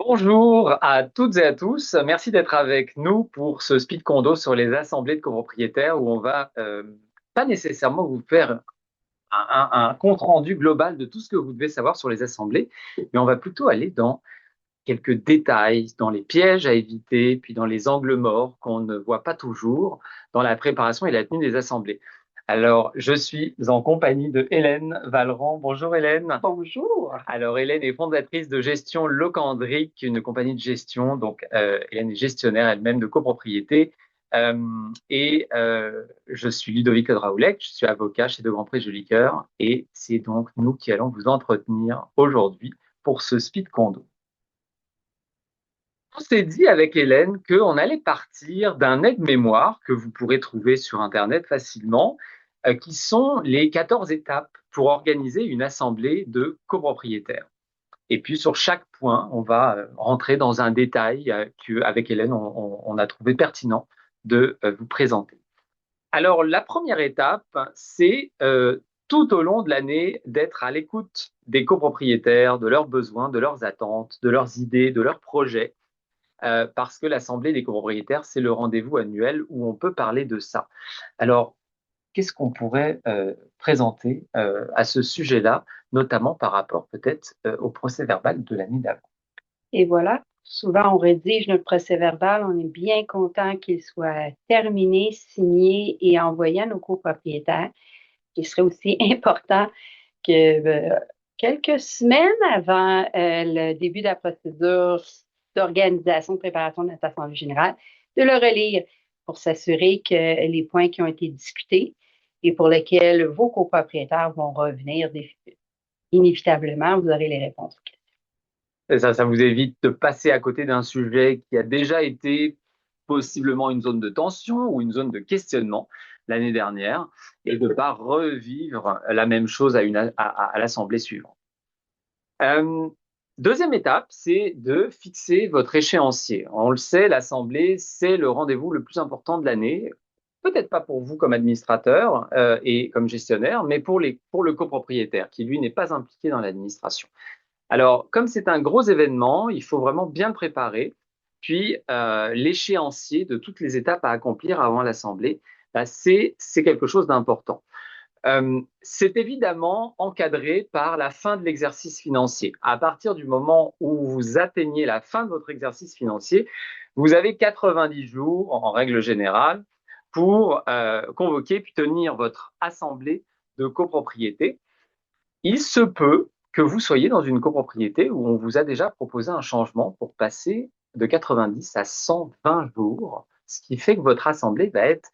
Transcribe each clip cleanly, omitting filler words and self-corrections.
Bonjour à toutes et à tous. Merci d'être avec nous pour ce speed condo sur les assemblées de copropriétaires où on va pas nécessairement vous faire un compte rendu global de tout ce que vous devez savoir sur les assemblées, mais on va plutôt aller dans quelques détails, dans les pièges à éviter, puis dans les angles morts qu'on ne voit pas toujours dans la préparation et la tenue des assemblées. Alors, je suis en compagnie de Hélène Valran. Bonjour Hélène. Bonjour. Alors, Hélène est fondatrice de Gestion Locandric, une compagnie de gestion. Donc, Hélène est gestionnaire elle-même de copropriété. Je suis Ludovic Odraoulec, je suis avocat chez De Grand Prix Joli Cœur. Et c'est donc nous qui allons vous entretenir aujourd'hui pour ce speed condo. On s'est dit avec Hélène qu'on allait partir d'un aide-mémoire que vous pourrez trouver sur Internet facilement, qui sont les 14 étapes pour organiser une assemblée de copropriétaires. Et puis sur chaque point, on va rentrer dans un détail qu'avec Hélène, on a trouvé pertinent de vous présenter. Alors la première étape, c'est tout au long de l'année d'être à l'écoute des copropriétaires, de leurs besoins, de leurs attentes, de leurs idées, de leurs projets, parce que l'Assemblée des copropriétaires, c'est le rendez-vous annuel où on peut parler de ça. Alors, qu'est-ce qu'on pourrait présenter à ce sujet-là, notamment par rapport peut-être au procès-verbal de l'année d'avant? Et voilà, souvent on rédige notre procès-verbal, on est bien content qu'il soit terminé, signé et envoyé à nos copropriétaires. Il serait aussi important que quelques semaines avant le début de la procédure d'organisation, de préparation de notre assemblée générale, de le relire pour s'assurer que les points qui ont été discutés et pour lesquels vos copropriétaires vont revenir inévitablement, vous aurez les réponses. Et ça vous évite de passer à côté d'un sujet qui a déjà été possiblement une zone de tension ou une zone de questionnement l'année dernière et de ne pas revivre la même chose à l'assemblée suivante. Euh, Deuxième étape, c'est de fixer votre échéancier. On le sait, l'Assemblée, c'est le rendez-vous le plus important de l'année. Peut-être pas pour vous comme administrateur et comme gestionnaire, mais pour le copropriétaire qui, lui, n'est pas impliqué dans l'administration. Alors, comme c'est un gros événement, il faut vraiment bien le préparer. Puis, l'échéancier de toutes les étapes à accomplir avant l'Assemblée, bah, c'est quelque chose d'important. C'est évidemment encadré par la fin de l'exercice financier. À partir du moment où vous atteignez la fin de votre exercice financier, vous avez 90 jours, en règle générale, pour convoquer puis tenir votre assemblée de copropriété. Il se peut que vous soyez dans une copropriété où on vous a déjà proposé un changement pour passer de 90 à 120 jours, ce qui fait que votre assemblée va être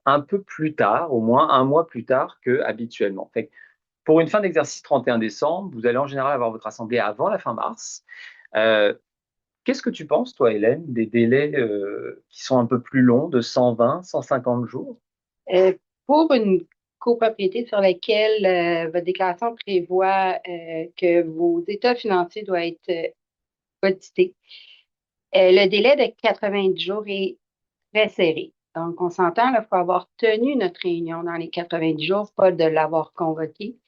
un peu plus tard, au moins un mois plus tard que habituellement. Fait que pour une fin d'exercice 31 décembre, vous allez en général avoir votre assemblée avant la fin mars. Euh, Qu'est-ce que tu penses, toi, Hélène, des délais qui sont un peu plus longs, de 120, 150 jours? Euh, pour une copropriété sur laquelle votre déclaration prévoit que vos états financiers doivent être audités, le délai de 90 jours est très serré. Donc, on s'entend, il faut avoir tenu notre réunion dans les 90 jours, pas de l'avoir convoquée.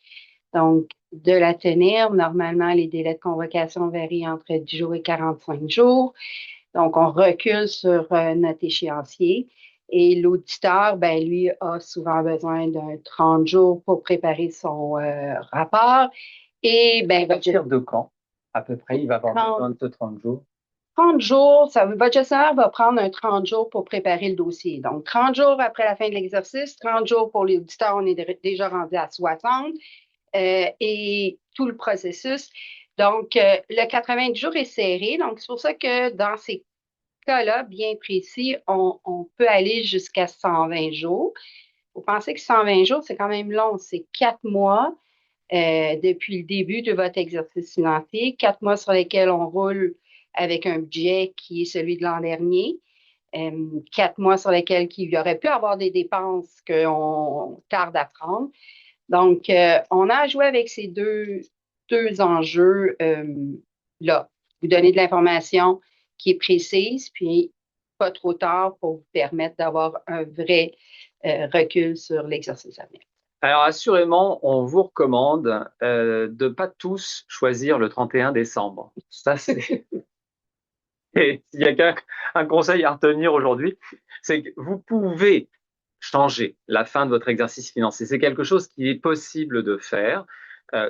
Donc, de la tenir, normalement, les délais de convocation varient entre 10 jours et 45 jours. Donc, on recule sur notre échéancier. Et l'auditeur, ben, lui, a souvent besoin d'un 30 jours pour préparer son rapport. Et ben, À partir de quand, à peu près, il va avoir besoin 30, de 30 jours? 30 jours, votre gestionnaire va prendre un 30 jours pour préparer le dossier. Donc, 30 jours après la fin de l'exercice, 30 jours pour l'auditeur, on est déjà rendu à 60 et tout le processus. Donc, le 90 jours est serré. Donc, c'est pour ça que dans ces cas-là, bien précis, on peut aller jusqu'à 120 jours. Vous pensez que 120 jours, c'est quand même long. C'est 4 mois depuis le début de votre exercice financier, 4 mois sur lesquels on roule avec un budget qui est celui de l'an dernier, 4 mois sur lesquels il y aurait pu avoir des dépenses qu'on tarde à prendre. Donc, on a joué avec ces deux enjeux là. Vous donner de l'information qui est précise, puis pas trop tard pour vous permettre d'avoir un vrai recul sur l'exercice à venir. Alors, assurément, on vous recommande de ne pas tous choisir le 31 décembre. Ça, c'est Et s'il y a un conseil à retenir aujourd'hui, c'est que vous pouvez changer la fin de votre exercice financier. C'est quelque chose qui est possible de faire.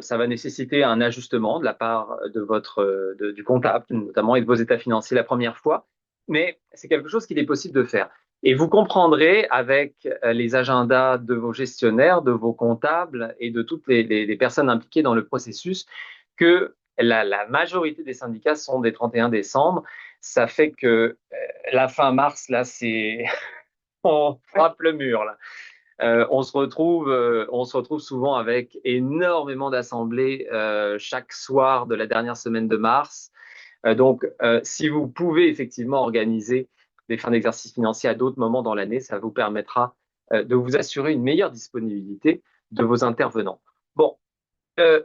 Ça va nécessiter un ajustement de la part de du comptable, notamment, et de vos états financiers la première fois, mais c'est quelque chose qu'il est possible de faire. Et vous comprendrez avec les agendas de vos gestionnaires, de vos comptables et de toutes les personnes impliquées dans le processus que la majorité des syndicats sont des 31 décembre. Ça fait que la fin mars, là, c'est on frappe le mur là. On se retrouve souvent avec énormément d'assemblées chaque soir de la dernière semaine de mars. Si vous pouvez effectivement organiser des fins d'exercice financier à d'autres moments dans l'année, ça vous permettra de vous assurer une meilleure disponibilité de vos intervenants. Bon, euh,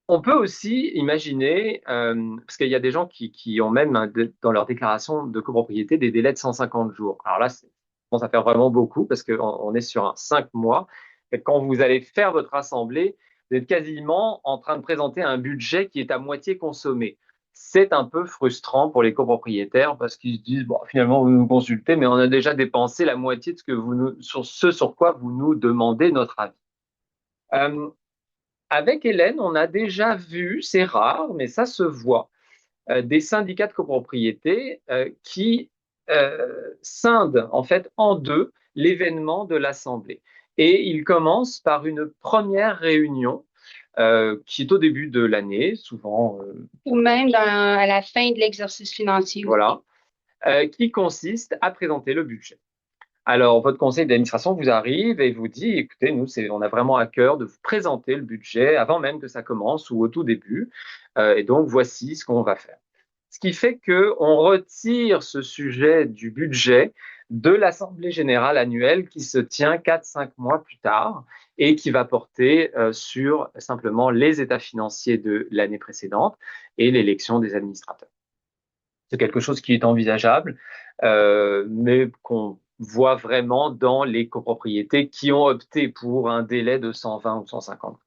on peut aussi imaginer, parce qu'il y a des gens qui ont même dans leur déclaration de copropriété des délais de 150 jours. Alors là, ça commence à faire vraiment beaucoup parce qu'on est sur un 5 mois. Et quand vous allez faire votre assemblée, vous êtes quasiment en train de présenter un budget qui est à moitié consommé. C'est un peu frustrant pour les copropriétaires parce qu'ils se disent, bon, finalement, vous nous consultez, mais on a déjà dépensé la moitié de ce que sur ce sur quoi vous nous demandez notre avis. Euh, Avec Hélène, on a déjà vu, c'est rare, mais ça se voit, des syndicats de copropriété qui scindent en fait en deux l'événement de l'Assemblée. Et ils commencent par une première réunion qui est au début de l'année, souvent. Ou même à la fin de l'exercice financier aussi. Voilà, qui consiste à présenter le budget. Alors, votre conseil d'administration vous arrive et vous dit, écoutez, nous, on a vraiment à cœur de vous présenter le budget avant même que ça commence ou au tout début. Et donc, voici ce qu'on va faire. Ce qui fait qu'on retire ce sujet du budget de l'Assemblée générale annuelle qui se tient 4-5 mois plus tard et qui va porter sur simplement les états financiers de l'année précédente et l'élection des administrateurs. C'est quelque chose qui est envisageable, mais qu'on voit vraiment dans les copropriétés qui ont opté pour un délai de 120 ou 150.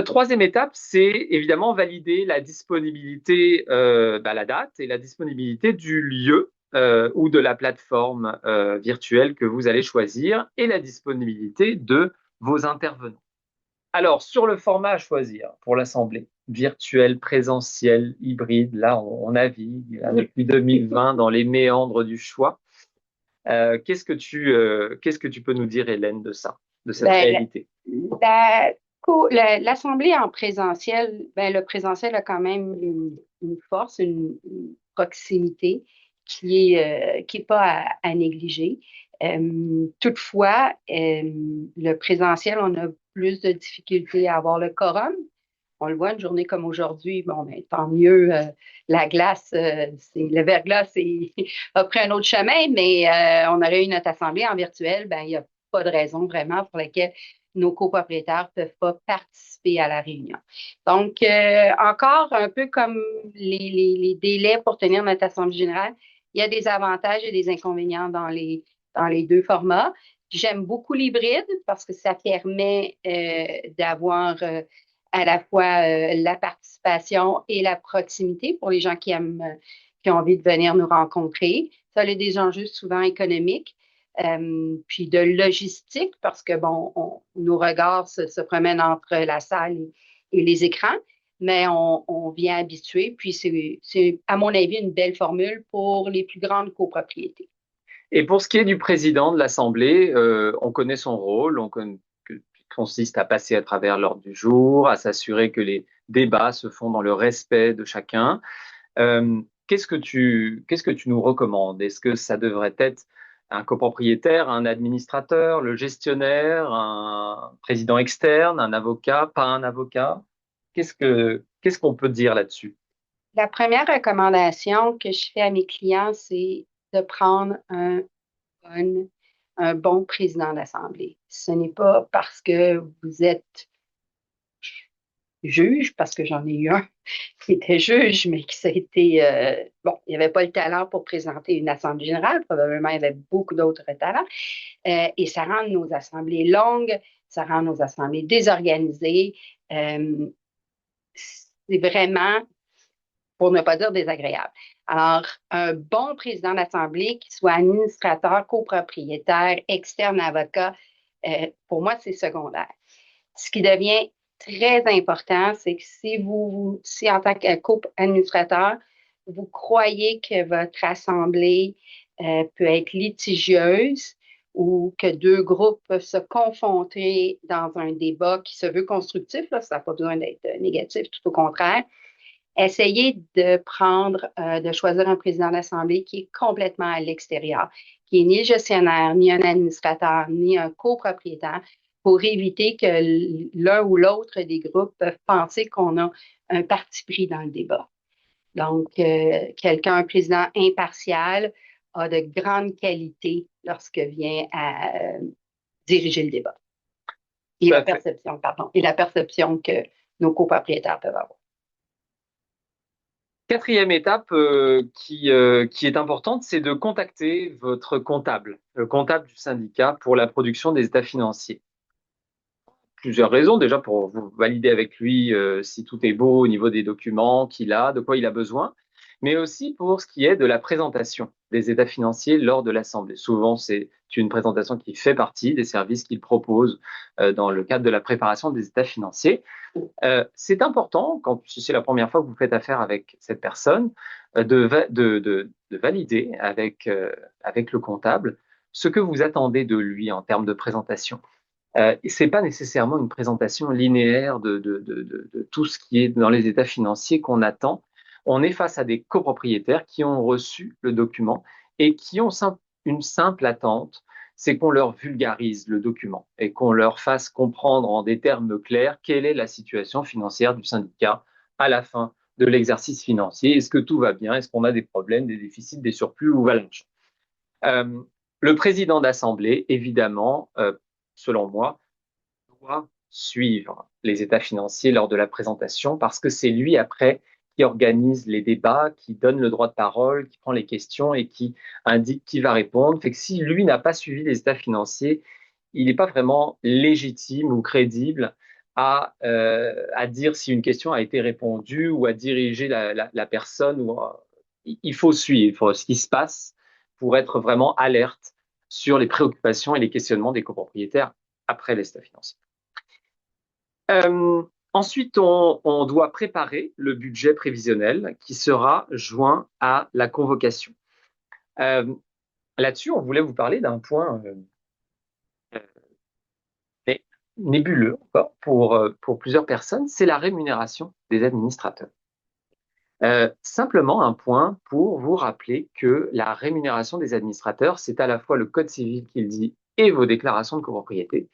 Troisième étape, c'est évidemment valider la disponibilité, la date et la disponibilité du lieu ou de la plateforme virtuelle que vous allez choisir et la disponibilité de vos intervenants. Alors, sur le format à choisir pour l'Assemblée, virtuel, présentiel, hybride, là, on navigue là, depuis 2020 dans les méandres du choix. Qu'est-ce que tu peux nous dire, Hélène, de ça, de cette Ben, réalité? l'Assemblée en présentiel, ben, le présentiel a quand même une force, une proximité qui est pas à négliger. Toutefois, le présentiel, on a plus de difficultés à avoir le quorum. On le voit une journée comme aujourd'hui, bon, ben, tant mieux, la glace, le verglas a pris un autre chemin, mais on aurait eu notre assemblée en virtuel, ben, il n'y a pas de raison vraiment pour laquelle nos copropriétaires ne peuvent pas participer à la réunion. Donc, encore un peu comme les délais pour tenir notre assemblée générale, il y a des avantages et des inconvénients dans les deux formats. J'aime beaucoup l'hybride parce que ça permet d'avoir à la fois la participation et la proximité pour les gens qui aiment, qui ont envie de venir nous rencontrer. Ça a des enjeux souvent économiques, puis de logistique, parce que, bon, nos regards se promènent entre la salle et les écrans, mais on vient habituer, puis c'est, à mon avis, une belle formule pour les plus grandes copropriétés. Et pour ce qui est du président de l'Assemblée, on connaît son rôle, qui consiste à passer à travers l'ordre du jour, à s'assurer que les débats se font dans le respect de chacun. Qu'est-ce que tu nous recommandes? Est-ce que ça devrait être un copropriétaire, un administrateur, le gestionnaire, un président externe, un avocat, pas un avocat? Qu'est-ce qu'on peut dire là-dessus? La première recommandation que je fais à mes clients, c'est de prendre bon, un bon président d'Assemblée. Ce n'est pas parce que vous êtes juge, parce que j'en ai eu un qui était juge, mais qui s'est été, bon, il n'avait pas le talent pour présenter une assemblée générale, probablement il y avait beaucoup d'autres talents, et ça rend nos assemblées longues, ça rend nos assemblées désorganisées. C'est vraiment pour ne pas dire désagréable. Alors, un bon président d'Assemblée qui soit administrateur, copropriétaire, externe avocat, pour moi, c'est secondaire. Ce qui devient très important, c'est que si en tant que co-administrateur, vous croyez que votre assemblée peut être litigieuse ou que deux groupes peuvent se confronter dans un débat qui se veut constructif, là, ça n'a pas besoin d'être négatif, tout au contraire, essayez de choisir un président d'Assemblée qui est complètement à l'extérieur, qui est ni le gestionnaire, ni un administrateur, ni un copropriétaire, pour éviter que l'un ou l'autre des groupes peuvent penser qu'on a un parti pris dans le débat. Donc, un président impartial a de grandes qualités lorsque vient à diriger le débat. Et la perception, pardon, et la perception que nos copropriétaires peuvent avoir. Quatrième étape qui est importante, c'est de contacter votre comptable, le comptable du syndicat pour la production des états financiers. Plusieurs raisons, déjà pour vous valider avec lui si tout est beau au niveau des documents qu'il a, de quoi il a besoin, mais aussi pour ce qui est de la présentation des états financiers lors de l'Assemblée. Souvent, c'est une présentation qui fait partie des services qu'il propose dans le cadre de la préparation des états financiers. C'est important, si c'est la première fois que vous faites affaire avec cette personne, de valider avec le comptable ce que vous attendez de lui en termes de présentation. Ce n'est pas nécessairement une présentation linéaire de tout ce qui est dans les états financiers qu'on attend. On est face à des copropriétaires qui ont reçu le document et qui ont une simple attente, c'est qu'on leur vulgarise le document et qu'on leur fasse comprendre en des termes clairs quelle est la situation financière du syndicat à la fin de l'exercice financier. Est-ce que tout va bien? Est-ce qu'on a des problèmes, des déficits, des surplus ou voilà. Le président d'Assemblée, évidemment, selon moi, doit suivre les états financiers lors de la présentation parce que c'est lui après qui organise les débats, qui donne le droit de parole, qui prend les questions et qui indique qui va répondre. Fait que si lui n'a pas suivi les états financiers, il n'est pas vraiment légitime ou crédible à dire si une question a été répondue ou à diriger la personne. Il faut suivre ce qui se passe pour être vraiment alerte sur les préoccupations et les questionnements des copropriétaires après les états financiers. Ensuite, on doit préparer le budget prévisionnel qui sera joint à la convocation. Là-dessus, on voulait vous parler d'un point nébuleux pour plusieurs personnes, c'est la rémunération des administrateurs. Simplement un point pour vous rappeler que la rémunération des administrateurs, c'est à la fois le Code civil qui le dit et vos déclarations de copropriété.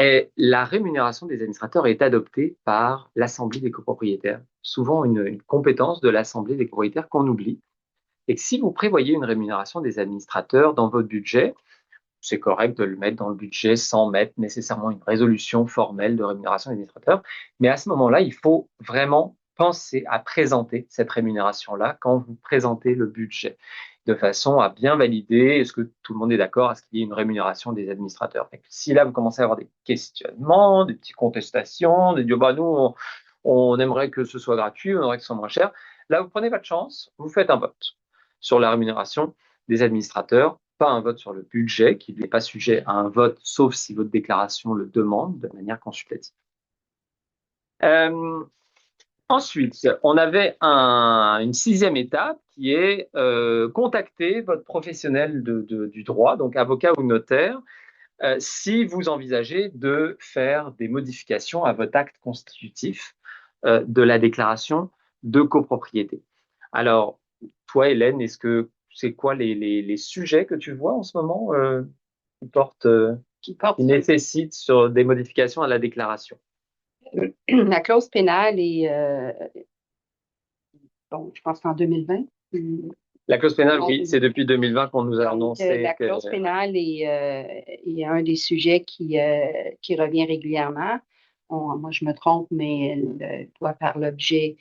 Et la rémunération des administrateurs est adoptée par l'Assemblée des copropriétaires, souvent une compétence de l'Assemblée des copropriétaires qu'on oublie. Et que si vous prévoyez une rémunération des administrateurs dans votre budget, c'est correct de le mettre dans le budget sans mettre nécessairement une résolution formelle de rémunération des administrateurs. Mais à ce moment-là, il faut vraiment penser à présenter cette rémunération-là quand vous présentez le budget, de façon à bien valider, est-ce que tout le monde est d'accord à ce qu'il y ait une rémunération des administrateurs. Et si là, vous commencez à avoir des questionnements, des petites contestations, des bah, nous, on aimerait que ce soit gratuit, on aimerait que ce soit moins cher, là, vous prenez votre chance, vous faites un vote sur la rémunération des administrateurs, pas un vote sur le budget, qui n'est pas sujet à un vote, sauf si votre déclaration le demande de manière consultative. Ensuite, on avait une sixième étape qui est contacter votre professionnel du droit, donc avocat ou notaire, si vous envisagez de faire des modifications à votre acte constitutif de la déclaration de copropriété. Alors, toi, Hélène, c'est quoi les sujets que tu vois en ce moment qui nécessitent sur des modifications à la déclaration? La clause pénale est, je pense qu'en 2020. La clause pénale, oui, c'est depuis 2020 qu'on nous a annoncé. La clause pénale est un des sujets qui revient régulièrement. Moi, je me trompe, mais elle doit faire l'objet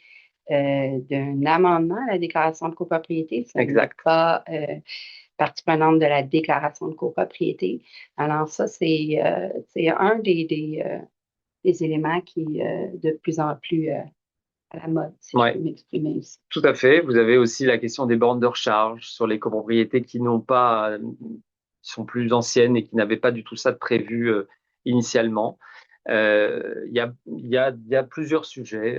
d'un amendement à la déclaration de copropriété. Ça n'est pas partie prenante de la déclaration de copropriété. Alors ça, c'est un des éléments qui de plus en plus à la mode, si je peux Ouais, m'exprimer ainsi. tout à fait. Vous avez aussi la question des bornes de recharge sur les copropriétés qui n'ont pas, qui sont plus anciennes et qui n'avaient pas du tout ça de prévu initialement. Il y a plusieurs sujets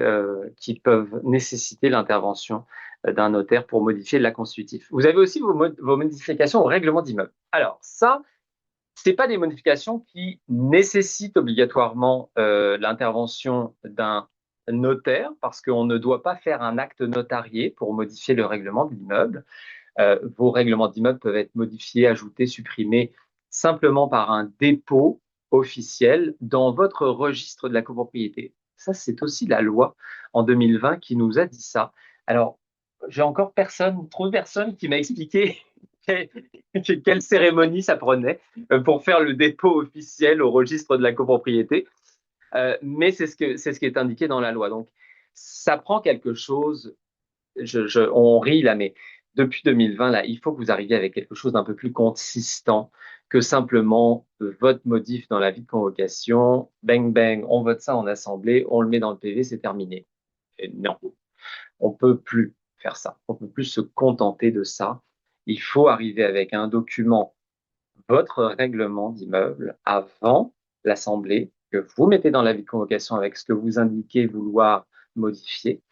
qui peuvent nécessiter l'intervention d'un notaire pour modifier la constitutif. Vous avez aussi vos modifications au règlement d'immeuble. Alors ça, c'est pas des modifications qui nécessitent obligatoirement l'intervention d'un notaire parce qu'on ne doit pas faire un acte notarié pour modifier le règlement de l'immeuble. Vos règlements d'immeuble peuvent être modifiés, ajoutés, supprimés simplement par un dépôt officiel dans votre registre de la copropriété. Ça, c'est aussi la loi en 2020 qui nous a dit ça. Alors, j'ai encore personne, trop de personnes qui m'a expliqué quelle cérémonie ça prenait pour faire le dépôt officiel au registre de la copropriété. Mais c'est ce qui est indiqué dans la loi. Donc, ça prend quelque chose on rit là, mais depuis 2020, là, il faut que vous arriviez avec quelque chose d'un peu plus consistant que simplement votre modif dans la vie de convocation, bang bang, on vote ça en assemblée, on le met dans le PV, c'est terminé. Et non, on peut plus faire ça. On peut plus se contenter de ça. Il faut arriver avec un document, votre règlement d'immeuble, avant l'assemblée, que vous mettez dans la vie de convocation avec ce que vous indiquez vouloir modifier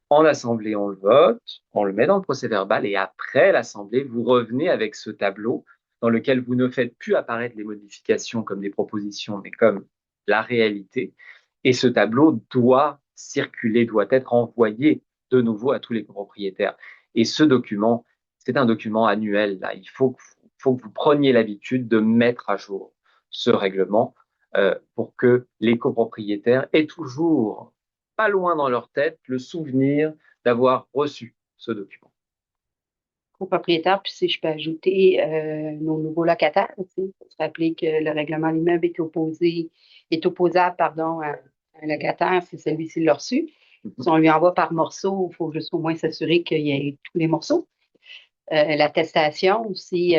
en assemblée, on le vote, on le met dans le procès-verbal et après l'assemblée, vous revenez avec ce tableau dans lequel vous ne faites plus apparaître les modifications comme des propositions, mais comme la réalité. Et ce tableau doit circuler, doit être envoyé de nouveau à tous les propriétaires. Et ce document, c'est un document annuel. Là. Faut que vous preniez l'habitude de mettre à jour ce règlement pour que les copropriétaires aient toujours pas loin dans leur tête le souvenir d'avoir reçu ce document. Copropriétaire, puis si je peux ajouter nos nouveaux locataires aussi. Il faut se rappeler que le règlement de l'immeuble est opposable, pardon, à un locataire si celui-ci l'a reçu. Si on lui envoie par morceaux, il faut juste au moins s'assurer qu'il y ait tous les morceaux. L'attestation aussi,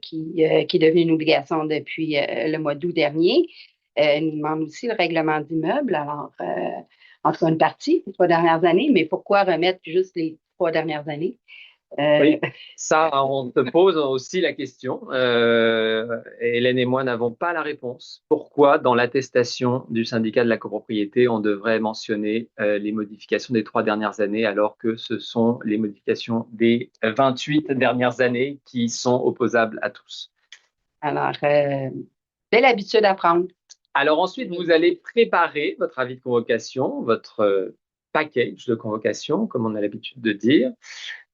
qui est devenue une obligation depuis le mois d'août dernier, nous demande aussi le règlement d'immeuble. Alors, en tout cas, une partie, les 3 dernières années, mais pourquoi remettre juste les 3 dernières années? Oui, ça, on te pose aussi la question. Hélène et moi n'avons pas la réponse. Pourquoi, dans l'attestation du syndicat de la copropriété, on devrait mentionner les modifications des 3 dernières années alors que ce sont les modifications des 28 dernières années qui sont opposables à tous? Alors, belle habitude à prendre. Alors ensuite, vous allez préparer votre avis de convocation, votre package de convocation, comme on a l'habitude de dire.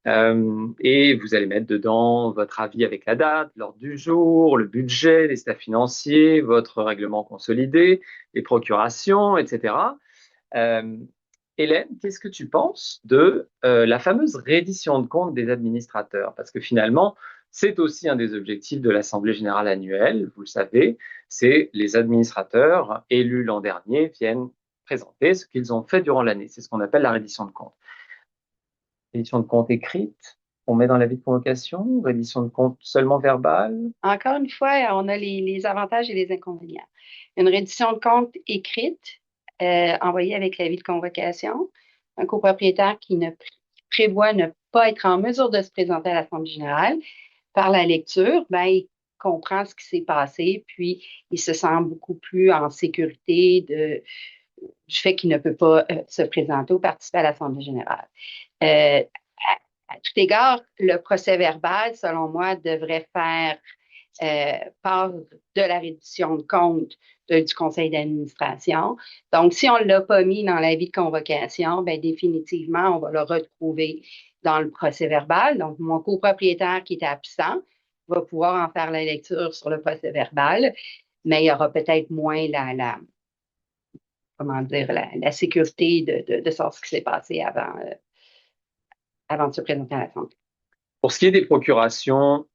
Et vous allez mettre dedans votre avis avec la date, l'ordre du jour, le budget, les états financiers, votre règlement consolidé, les procurations, etc. Euh, Hélène, qu'est-ce que tu penses de la fameuse reddition de comptes des administrateurs? Parce que finalement, c'est aussi un des objectifs de l'Assemblée générale annuelle, vous le savez, c'est les administrateurs élus l'an dernier viennent présenter ce qu'ils ont fait durant l'année. C'est ce qu'on appelle la reddition de comptes. Reddition de compte écrite, on met dans l'avis de convocation, reddition de compte seulement verbale. Encore une fois, on a les avantages et les inconvénients. Une reddition de compte écrite, envoyée avec l'avis de convocation. Un copropriétaire qui prévoit ne pas être en mesure de se présenter à l'Assemblée générale, par la lecture, ben, il comprend ce qui s'est passé, puis il se sent beaucoup plus en sécurité du fait qu'il ne peut pas se présenter ou participer à l'Assemblée générale. À tout égard, le procès verbal, selon moi, devrait faire part de la reddition de compte du conseil d'administration. Donc, si on ne l'a pas mis dans l'avis de convocation, ben, définitivement, on va le retrouver dans le procès verbal. Donc, mon copropriétaire qui était absent va pouvoir en faire la lecture sur le procès verbal, mais il y aura peut-être moins comment dire, la sécurité de savoir ce qui s'est passé avant de se présenter à l'Assemblée. Pour ce qui est des procurations,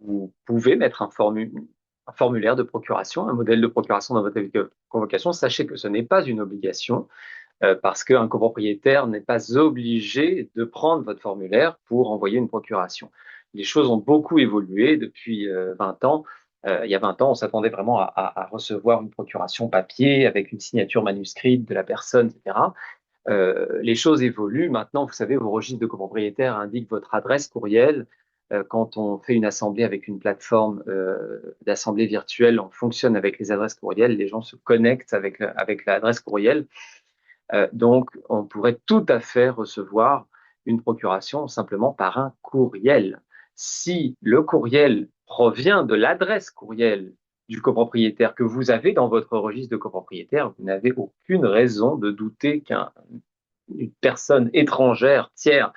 vous pouvez mettre un formulaire de procuration, un modèle de procuration dans votre avis de convocation. Sachez que ce n'est pas une obligation parce qu'un copropriétaire n'est pas obligé de prendre votre formulaire pour envoyer une procuration. Les choses ont beaucoup évolué depuis 20 ans. Il y a 20 ans, on s'attendait vraiment à recevoir une procuration papier avec une signature manuscrite de la personne, etc. Les choses évoluent. Maintenant, vous savez, vos registres de copropriétaires indiquent votre adresse courriel. Quand on fait une assemblée avec une plateforme d'assemblée virtuelle, on fonctionne avec les adresses courriels. Les gens se connectent avec l'adresse courriel. Donc, on pourrait tout à fait recevoir une procuration simplement par un courriel. Si le courriel provient de l'adresse courriel du copropriétaire que vous avez dans votre registre de copropriétaire, vous n'avez aucune raison de douter qu'une personne étrangère, tiers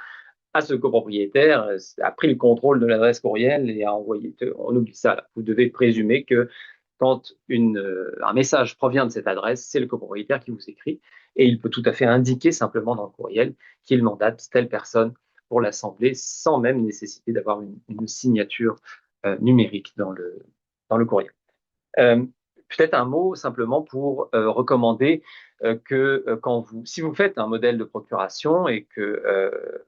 à ce copropriétaire, a pris le contrôle de l'adresse courriel et a envoyé. On oublie ça, là. Vous devez présumer que quand un message provient de cette adresse, c'est le copropriétaire qui vous écrit et il peut tout à fait indiquer simplement dans le courriel qu'il mandate telle personne pour l'assemblée sans même nécessiter d'avoir une signature numérique dans le courriel. Euh, Peut-être un mot simplement pour recommander que si vous faites un modèle de procuration et que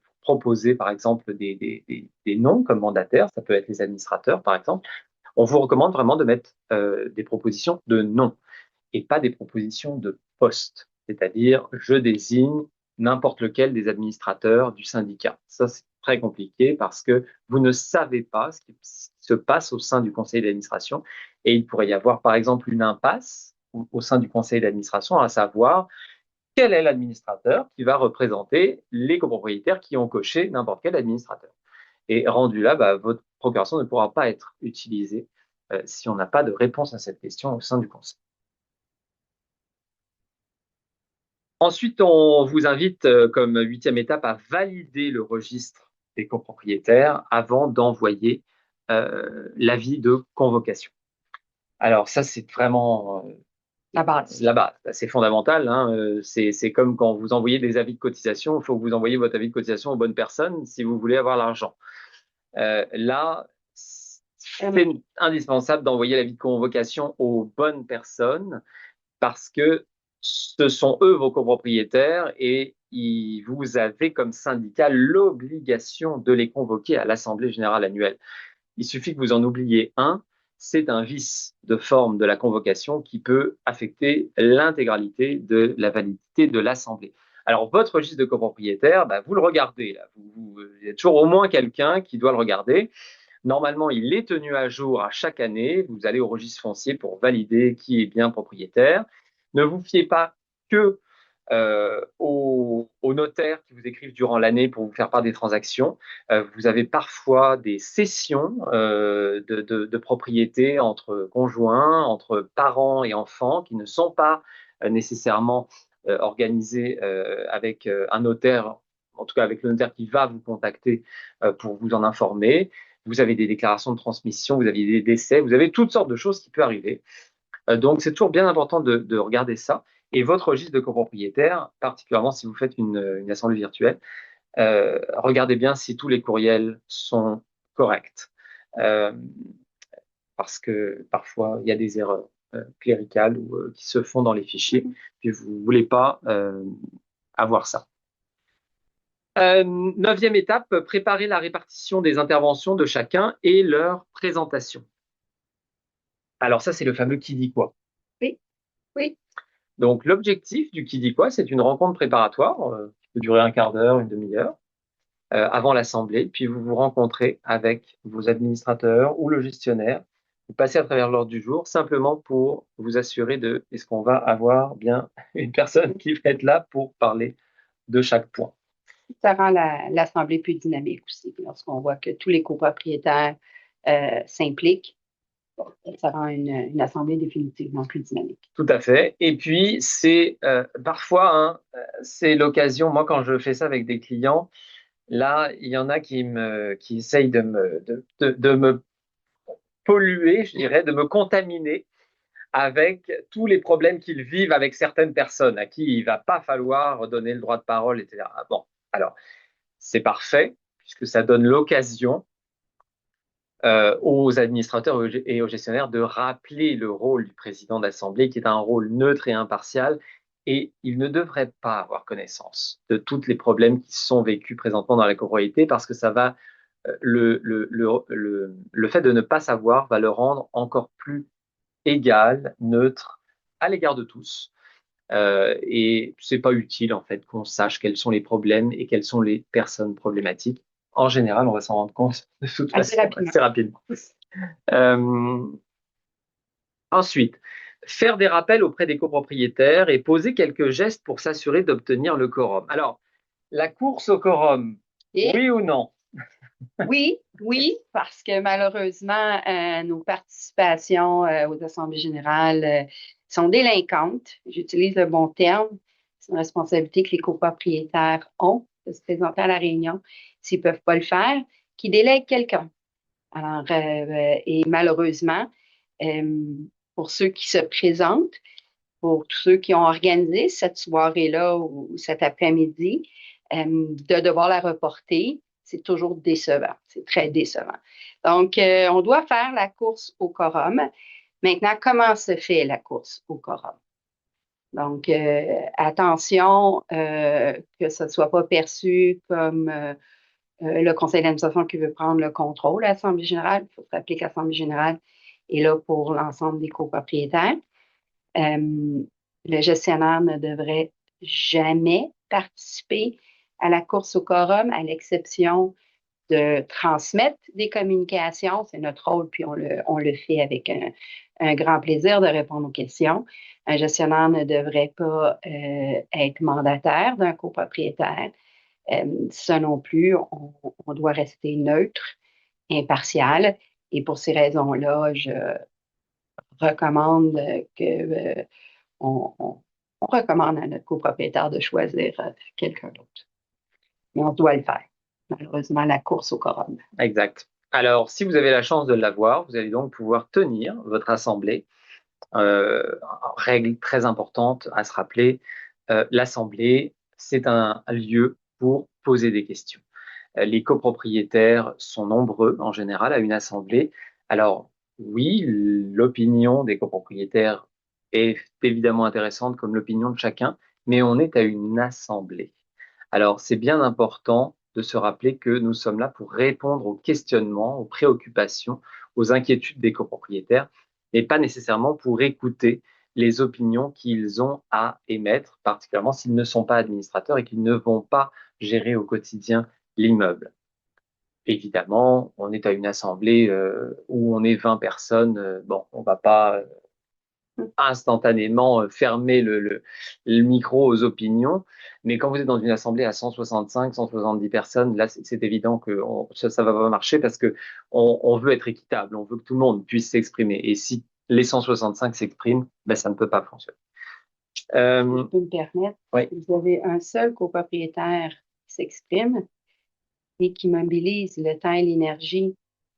vous proposez par exemple des noms comme mandataires, ça peut être les administrateurs par exemple, on vous recommande vraiment de mettre des propositions de noms et pas des propositions de poste. C'est-à-dire, je désigne n'importe lequel des administrateurs du syndicat. Ça, c'est très compliqué parce que vous ne savez pas ce qui se passe au sein du conseil d'administration et il pourrait y avoir, par exemple, une impasse au sein du conseil d'administration, à savoir quel est l'administrateur qui va représenter les copropriétaires qui ont coché n'importe quel administrateur. Et rendu là, bah, votre procuration ne pourra pas être utilisée si on n'a pas de réponse à cette question au sein du conseil. Ensuite, on vous invite, comme huitième étape, à valider le registre des copropriétaires avant d'envoyer l'avis de convocation. Alors ça, c'est vraiment La base. la base. C'est fondamental, hein. C'est comme quand vous envoyez des avis de cotisation. Il faut que vous envoyiez votre avis de cotisation aux bonnes personnes si vous voulez avoir l'argent. Là, c'est indispensable d'envoyer l'avis de convocation aux bonnes personnes parce que ce sont eux vos copropriétaires et vous avez comme syndicat l'obligation de les convoquer à l'Assemblée générale annuelle. Il suffit que vous en oubliez un, c'est un vice de forme de la convocation qui peut affecter l'intégralité de la validité de l'Assemblée. Alors, votre registre de copropriétaires, bah, vous le regardez. Là. Il y a toujours au moins quelqu'un qui doit le regarder. Normalement, il est tenu à jour à chaque année. Vous allez au registre foncier pour valider qui est bien propriétaire. Ne vous fiez pas que aux notaires qui vous écrivent durant l'année pour vous faire part des transactions. Vous avez parfois des cessions de propriétés entre conjoints, entre parents et enfants qui ne sont pas nécessairement organisées avec un notaire, en tout cas avec le notaire qui va vous contacter pour vous en informer. Vous avez des déclarations de transmission, vous avez des décès, vous avez toutes sortes de choses qui peuvent arriver. Donc, c'est toujours bien important de regarder ça. Et votre registre de copropriétaire, particulièrement si vous faites une assemblée virtuelle, regardez bien si tous les courriels sont corrects. Euh, Parce que parfois, il y a des erreurs cléricales qui se font dans les fichiers, puis vous ne voulez pas avoir ça. Neuvième étape, préparer la répartition des interventions de chacun et leur présentation. Alors ça, c'est le fameux qui dit quoi. Oui, oui. Donc l'objectif du qui dit quoi, c'est une rencontre préparatoire qui peut durer un quart d'heure, une demi-heure, avant l'assemblée, puis vous vous rencontrez avec vos administrateurs ou le gestionnaire. Vous passez à travers l'ordre du jour simplement pour vous assurer de est-ce qu'on va avoir bien une personne qui va être là pour parler de chaque point. Ça rend l'Assemblée plus dynamique aussi. Lorsqu'on voit que tous les copropriétaires s'impliquent, ça rend une Assemblée définitivement plus dynamique. Tout à fait. Et puis, c'est parfois, hein, c'est l'occasion, moi quand je fais ça avec des clients, là, il y en a qui essayent de me polluer, je dirais, de me contaminer avec tous les problèmes qu'ils vivent avec certaines personnes à qui il va pas falloir donner le droit de parole, etc. Bon, alors, c'est parfait, puisque ça donne l'occasion aux administrateurs et aux gestionnaires de rappeler le rôle du président d'Assemblée, qui est un rôle neutre et impartial, et il ne devrait pas avoir connaissance de tous les problèmes qui sont vécus présentement dans la copropriété, parce que ça va le fait de ne pas savoir va le rendre encore plus égal, neutre, à l'égard de tous. Et c'est pas utile, en fait, qu'on sache quels sont les problèmes et quelles sont les personnes problématiques. En général, on va s'en rendre compte de toute assez façon rapidement. assez rapidement. Euh, Ensuite, faire des rappels auprès des copropriétaires et poser quelques gestes pour s'assurer d'obtenir le quorum. Alors, la course au quorum, Et oui ou non? oui, oui, parce que malheureusement, nos participations aux assemblées générales sont délinquantes. J'utilise le bon terme. C'est une responsabilité que les copropriétaires ont de se présenter à la réunion s'ils ne peuvent pas le faire, qui délèguent quelqu'un. Alors, et malheureusement, euh, pour ceux qui se présentent, pour tous ceux qui ont organisé cette soirée-là ou cet après-midi, de devoir la reporter, c'est toujours décevant. C'est très décevant. Donc, on doit faire la course au quorum. Maintenant, comment se fait la course au quorum? Donc, attention que ce ne soit pas perçu comme le conseil d'administration qui veut prendre le contrôle à l'Assemblée générale. Il faut se rappeler que l'Assemblée générale est là pour l'ensemble des copropriétaires. Euh, le gestionnaire ne devrait jamais participer à la course au quorum, à l'exception de transmettre des communications. C'est notre rôle, puis on le fait avec un grand plaisir de répondre aux questions. Un gestionnaire ne devrait pas être mandataire d'un copropriétaire. Ça non plus, on doit rester neutre, impartial. Et pour ces raisons-là, je recommande que on recommande à notre copropriétaire de choisir quelqu'un d'autre. Mais on doit le faire. Malheureusement, la course au quorum. Exact. Alors, si vous avez la chance de l'avoir, vous allez donc pouvoir tenir votre assemblée. Règle très importante à se rappeler, l'assemblée, c'est un lieu pour poser des questions. Les copropriétaires sont nombreux en général à une assemblée. Alors oui, l'opinion des copropriétaires est évidemment intéressante comme l'opinion de chacun, mais on est à une assemblée. Alors c'est bien important de se rappeler que nous sommes là pour répondre aux questionnements, aux préoccupations, aux inquiétudes des copropriétaires, mais pas nécessairement pour écouter les opinions qu'ils ont à émettre, particulièrement s'ils ne sont pas administrateurs et qu'ils ne vont pas gérer au quotidien l'immeuble. Évidemment, on est à une assemblée où on est 20 personnes. Bon, on va pas instantanément fermer le micro aux opinions, mais quand vous êtes dans une assemblée à 165, 170 personnes, là, c'est évident que ça va pas marcher parce que on veut être équitable, on veut que tout le monde puisse s'exprimer. Et si les 165 s'expriment, ben, ça ne peut pas fonctionner. Si je peux me permettre, Oui. si vous avez un seul copropriétaire qui s'exprime et qui mobilise le temps et l'énergie,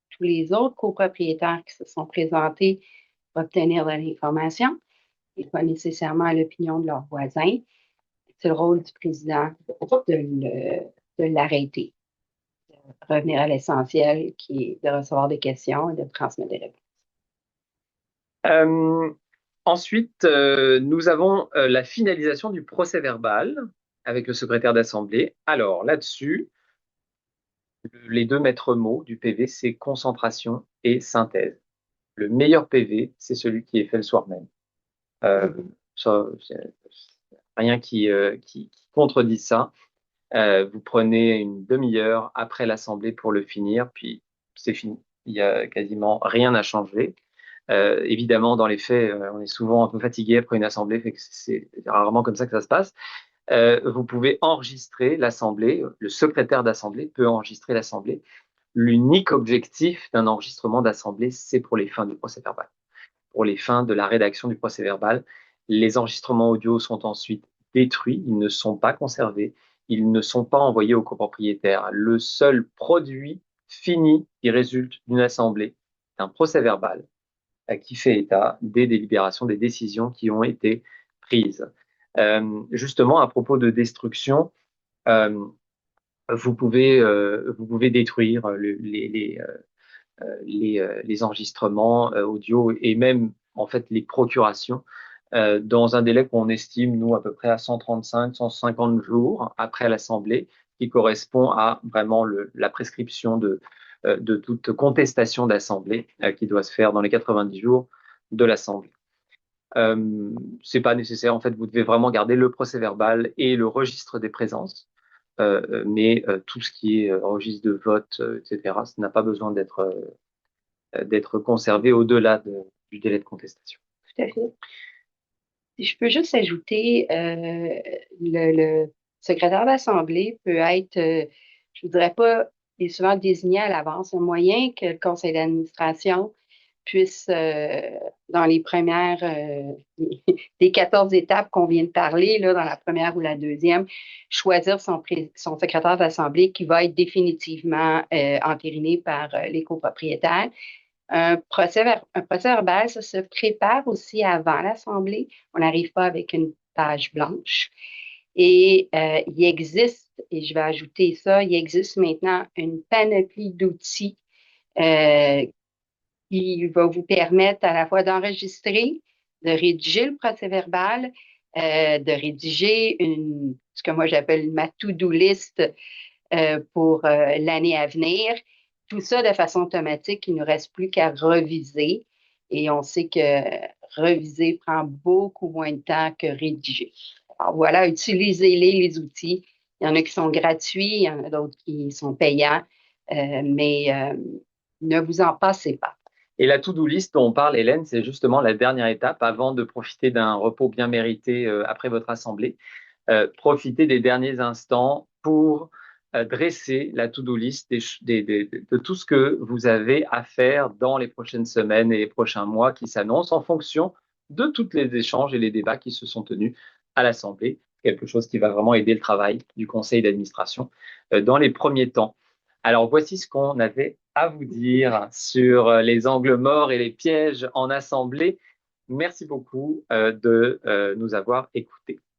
tous les autres copropriétaires qui se sont présentés pour obtenir de l'information et pas nécessairement à l'opinion de leurs voisins, c'est le rôle du président de l'arrêter, de revenir à l'essentiel qui est de recevoir des questions et de transmettre des réponses. Euh, Ensuite, nous avons la finalisation du procès-verbal avec le secrétaire d'assemblée. Alors là-dessus, les deux maîtres mots du PV, c'est concentration et synthèse. Le meilleur PV, c'est celui qui est fait le soir même. Ça, rien qui contredit ça. Vous prenez une demi-heure après l'assemblée pour le finir, puis c'est fini. Il y a quasiment rien à changer. Évidemment, dans les faits, on est souvent un peu fatigué après une assemblée, fait que c'est rarement comme ça que ça se passe. Vous pouvez enregistrer l'assemblée, le secrétaire d'assemblée peut enregistrer l'assemblée. L'unique objectif d'un enregistrement d'assemblée, c'est pour les fins du procès-verbal. Pour les fins de la rédaction du procès-verbal, les enregistrements audio sont ensuite détruits, ils ne sont pas conservés, ils ne sont pas envoyés aux copropriétaires. Le seul produit fini qui résulte d'une assemblée, c'est un procès-verbal qui fait état des délibérations, des décisions qui ont été prises. Justement, à propos de destruction, euh, vous pouvez détruire les enregistrements audio et même en fait les procurations dans un délai qu'on estime, nous, à peu près à 135, 150 jours après l'Assemblée, qui correspond à vraiment la prescription de toute contestation d'Assemblée qui doit se faire dans les 90 jours de l'Assemblée. C'est pas nécessaire, en fait, vous devez vraiment garder le procès-verbal et le registre des présences, mais tout ce qui est registre de vote, etc., ça n'a pas besoin d'être conservé au-delà du délai de contestation. Tout à fait. Si je peux juste ajouter, le secrétaire d'Assemblée peut être, je ne voudrais pas, il est souvent désigné à l'avance, un moyen que le conseil d'administration puisse, dans les premières, des 14 étapes qu'on vient de parler, là, dans la première ou la deuxième, choisir son secrétaire d'Assemblée qui va être définitivement entériné par les copropriétaires. Un procès verbal, ça se prépare aussi avant l'Assemblée. On n'arrive pas avec une page blanche. Et il existe, et je vais ajouter ça, il existe maintenant une panoplie d'outils euh, qui va vous permettre à la fois d'enregistrer, de rédiger le procès verbal, de rédiger ce que moi j'appelle ma to-do list pour l'année à venir. Tout ça de façon automatique, il ne nous reste plus qu'à reviser. Et on sait que reviser prend beaucoup moins de temps que rédiger. Alors voilà, utilisez-les, les outils. Il y en a qui sont gratuits, il y en a d'autres qui sont payants, mais ne vous en passez pas. Et la to-do list dont on parle, Hélène, c'est justement la dernière étape avant de profiter d'un repos bien mérité après votre assemblée. Profitez des derniers instants pour dresser la to-do list de tout ce que vous avez à faire dans les prochaines semaines et les prochains mois qui s'annoncent en fonction de tous les échanges et les débats qui se sont tenus à l'Assemblée. Quelque chose qui va vraiment aider le travail du conseil d'administration dans les premiers temps. Alors, voici ce qu'on avait à vous dire sur les angles morts et les pièges en Assemblée. Merci beaucoup de nous avoir écoutés.